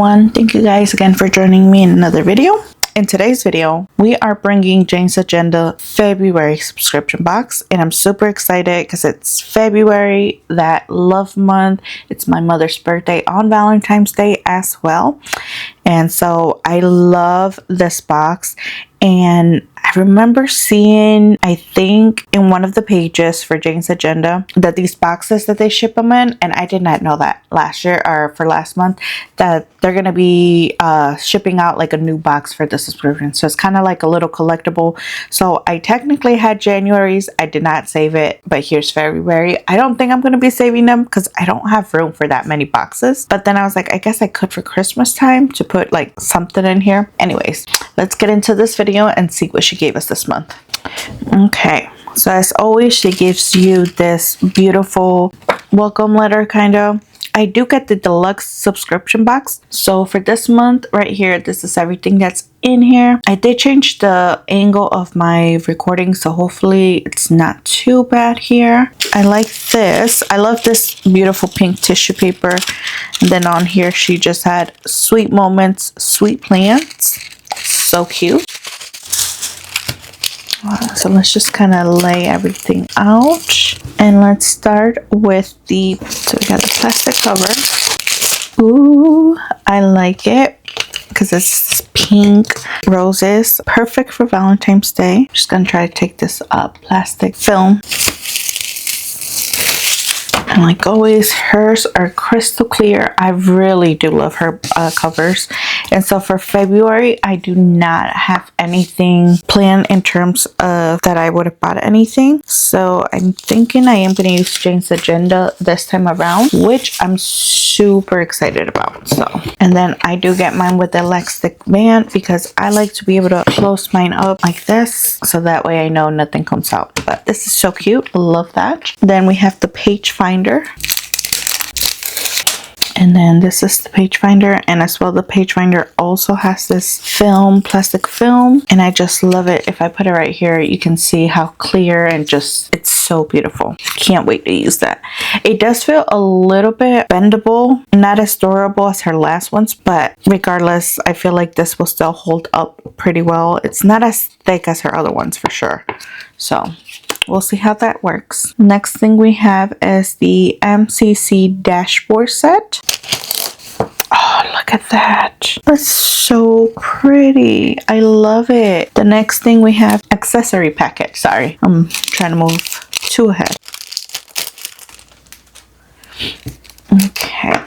everyone, thank you guys again for joining me in another video. In today's video, we are bringing Jane's Agenda February subscription box, and I'm super excited because it's February, that love month. It's my mother's birthday on Valentine's Day as well, and so I love this box. And I remember seeing, I think in one of the pages for Jane's Agenda, that these boxes that they ship them in, and I did not know that last year or for last month, that they're going to be shipping out like a new box for the subscription. So it's kind of like a little collectible. So I technically had January's. I did not save it, but here's February. I don't think I'm going to be saving them because I don't have room for that many boxes. But then I was like, I guess I could for Christmas time to put like something in here. Anyways, let's get into this video and see what she gave us this month. Okay, so as always, she gives you this beautiful welcome letter kind of. I do get the deluxe subscription box. So for this month right here, this is everything that's in here. I did change the angle of my recording, so hopefully it's not too bad here. I like this. I love this beautiful pink tissue paper. And then on here, she just had sweet moments, sweet plants. So cute. So let's just kind of lay everything out, and let's start with so we got the plastic cover. Ooh, I like it because it's pink roses, perfect for Valentine's Day. Just gonna try to take this plastic film. And like always, hers are crystal clear. I really do love her covers. And so for February, I do not have anything planned in terms of that I would have bought anything. So I'm thinking I am going to use Jane's Agenda this time around, which I'm super excited about. So, and then I do get mine with the elastic band because I like to be able to close mine up like this. So that way I know nothing comes out. But this is so cute. Love that. Then we have the page finder. And then this is the page finder, and as well the page finder also has this film, plastic film, and I just love it. If I put it right here, you can see how clear and just, it's so beautiful. Can't wait to use that. It does feel a little bit bendable, not as durable as her last ones, but regardless, I feel like this will still hold up pretty well. It's not as thick as her other ones for sure. So we'll see how that works. Next thing we have is the MCC dashboard set. Oh, look at that. That's so pretty. I love it. The next thing we have accessory packet. Sorry, I'm trying to move too ahead. Okay.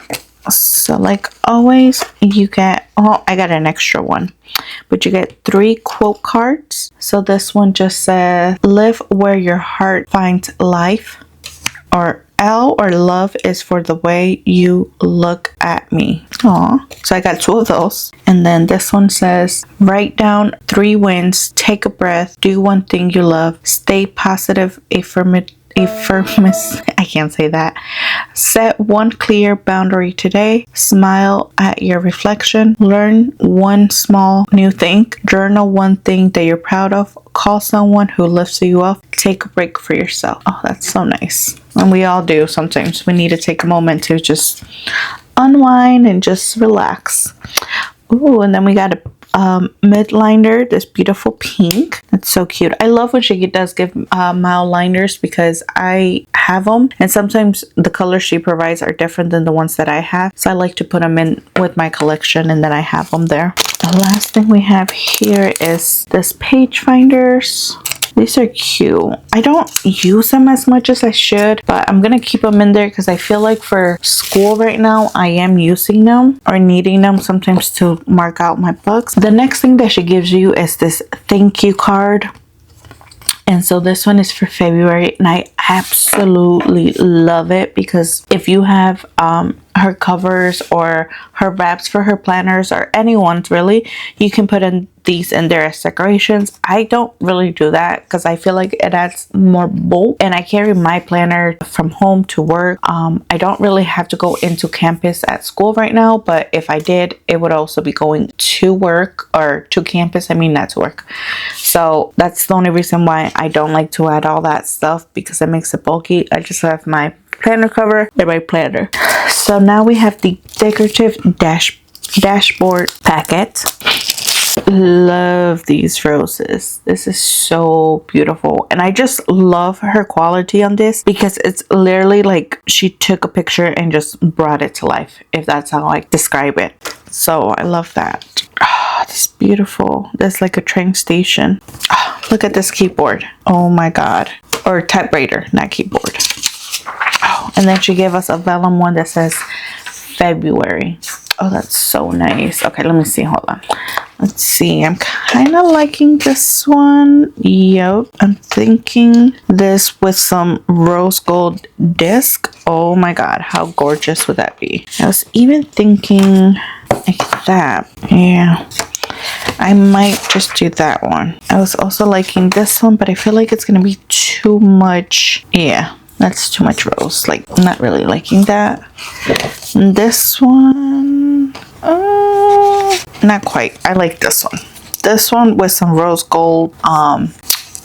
So like always, you get, oh, I got an extra one, but you get 3 quote cards. So this one just says, live where your heart finds life, or L or love is for the way you look at me. Aw, so I got 2 of those. And then this one says, write down 3 wins, take a breath, do one thing you love, stay positive, I can't say that. Set one clear boundary today. Smile at your reflection. Learn one small new thing. Journal one thing that you're proud of. Call someone who lifts you up. Take a break for yourself. Oh, that's so nice. And we all do. Sometimes we need to take a moment to just unwind and just relax. Ooh, and then we got a mid liner, this beautiful pink. That's so cute. I love when she does give mild liners because I have them, and sometimes the colors she provides are different than the ones that I have, so I like to put them in with my collection, and then I have them there. The last thing we have here is this page finders. These are cute. I don't use them as much as I should, but I'm gonna keep them in there because I feel like for school right now, I am using them or needing them sometimes to mark out my books. The next thing that she gives you is this thank you card. And so this one is for February, and I absolutely love it because if you have her covers or her wraps for her planners or anyone's really, you can put in these in there as decorations. I don't really do that because I feel like it adds more bulk, and I carry my planner from home to work. I don't really have to go into campus at school right now, but if I did, it would also be going to work or to campus. I mean, not to work. So that's the only reason why I don't like to add all that stuff, because it makes it bulky. I just have my planner cover and my planner. So now we have the decorative dashboard packet. Love these roses. This is so beautiful, and I just love her quality on this because it's literally like she took a picture and just brought it to life, if that's how I describe it. So I love that. Oh, this is beautiful. There's like a train station. Oh, look at this keyboard. Oh my god. Or typewriter, not keyboard. Oh, and then she gave us a vellum one that says February. Oh, that's so nice. Okay, let me see. Hold on. Let's see. I'm kind of liking this one. Yep. I'm thinking this with some rose gold disc. Oh my god, how gorgeous would that be? I was even thinking like that. Yeah. I might just do that one. I was also liking this one, but I feel like it's going to be too much. Yeah. That's too much rose. Like, I'm not really liking that. And this one, not quite. I like this one. This one with some rose gold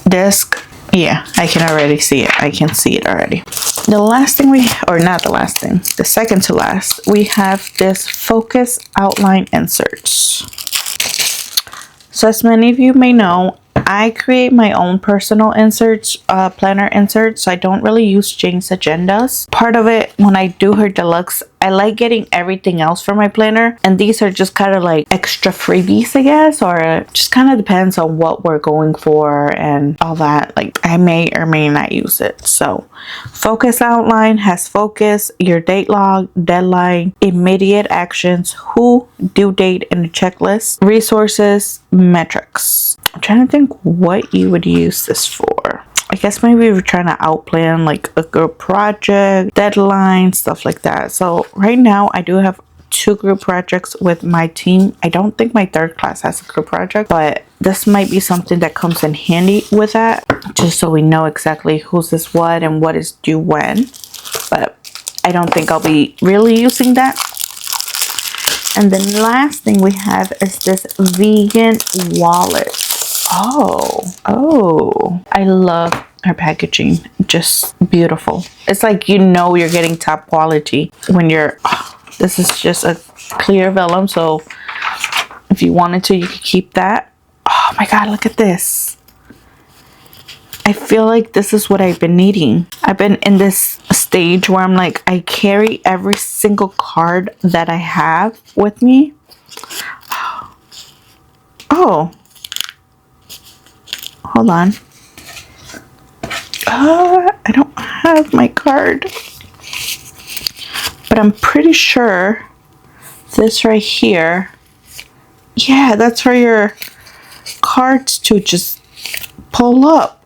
disc. Yeah, I can already see it. I can see it already. The last thing or not the last thing, the second to last, we have this focus outline inserts. So as many of you may know, I create my own personal inserts, planner inserts, so I don't really use Jane's agendas. Part of it, when I do her deluxe, I like getting everything else for my planner, and these are just kind of like extra freebies, I guess, or just kind of depends on what we're going for and all that. Like, I may or may not use it. So focus outline has focus, your date log, deadline, immediate actions, who, due date, and a checklist, resources, metrics. I'm trying to think what you would use this for. I guess maybe we're trying to outplan like a group project, deadline, stuff like that. So right now I do have 2 group projects with my team. I don't think my third class has a group project, but this might be something that comes in handy with that, just so we know exactly who's this what and what is due when. But I don't think I'll be really using that. And the last thing we have is this vegan wallet. Oh, I love her packaging. Just beautiful. It's like, you know, you're getting top quality when you're, this is just a clear vellum. So if you wanted to, you could keep that. Oh my God, look at this. I feel like this is what I've been needing. I've been in this stage where I'm like, I carry every single card that I have with me. Oh. Hold on. I don't have my card. But I'm pretty sure this right here. Yeah, that's for your cards to just pull up.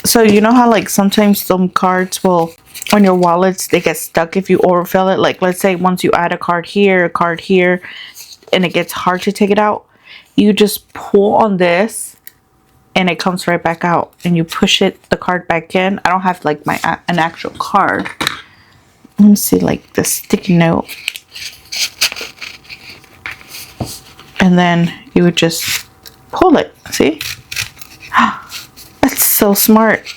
So you know how like sometimes some cards will, on your wallets, they get stuck if you overfill it. Like let's say once you add a card here, and it gets hard to take it out. You just pull on this and it comes right back out, and you push the card back in. I don't have like an actual card. Let me see, like the sticky note. And then you would just pull it, see? That's so smart.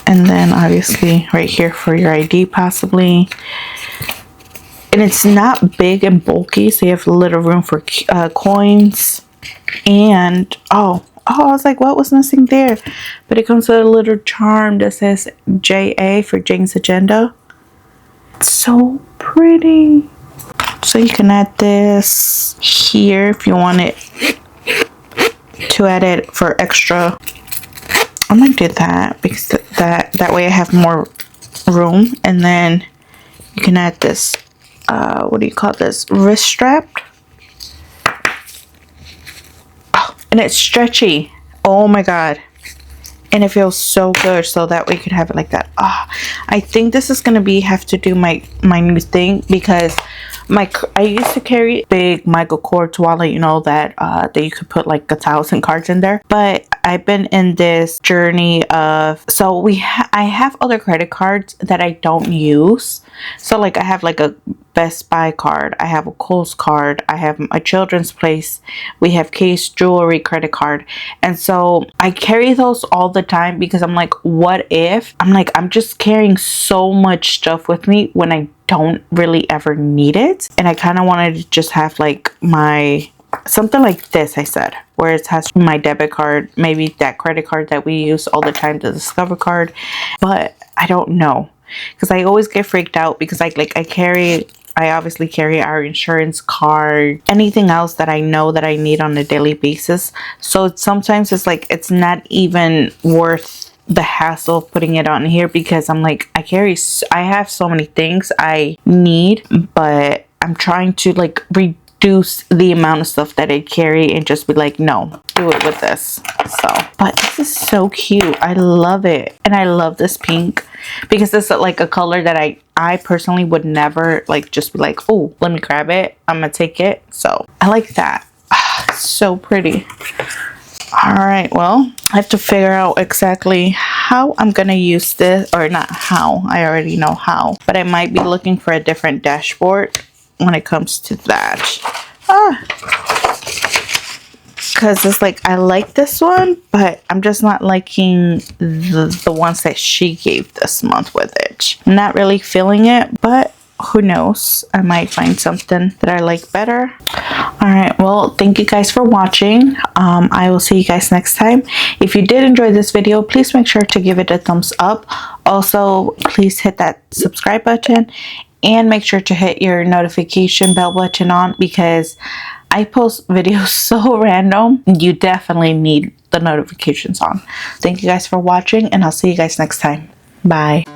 And then obviously right here for your ID possibly. And it's not big and bulky, so you have a little room for coins. And I was like, what was missing there? But it comes with a little charm that says JA for Jane's Agenda. It's so pretty. So you can add this here if you want it to add it for extra. I'm gonna do that because that way I have more room. And then you can add this. What do you call this? Wrist strap. Oh, and it's stretchy. Oh my God. And it feels so good. So that way you could have it like that. I think this is gonna have to do my new thing, because I used to carry big Michael Kors wallet, you know, that you could put like 1,000 cards in there. But I've been in this journey of, so I have other credit cards that I don't use. So like I have like a Best Buy card, I have a Kohl's card, I have a children's place, we have Case Jewelry credit card. And so I carry those all the time because I'm like, what if, I'm just carrying so much stuff with me when I don't really ever need it. And I kind of wanted to just have like my something like this, I said, where it has my debit card, maybe that credit card that we use all the time, the Discover card. But I don't know, because I always get freaked out because I obviously carry our insurance card, anything else that I know that I need on a daily basis. So sometimes it's like it's not even worth the hassle of putting it on here, because I'm like, I have so many things I need, but I'm trying to like reduce the amount of stuff that I carry and just be like, no, do it with this. So, but this is so cute. I love it. And I love this pink because it's like a color that I personally would never like just be like, oh, let me grab it, I'm gonna take it. So I like that. So pretty. All right, well, I have to figure out exactly how I'm gonna use this, or not how, I already know how, but I might be looking for a different dashboard when it comes to that. Because it's like, I like this one, but I'm just not liking the ones that she gave this month with it. I'm not really feeling it, but who knows, I might find something that I like better. All right, well, thank you guys for watching. I will see you guys next time. If you did enjoy this video, please make sure to give it a thumbs up. Also, please hit that subscribe button and make sure to hit your notification bell button on, because I post videos so random, you definitely need the notifications on. Thank you guys for watching, and I'll see you guys next time. Bye.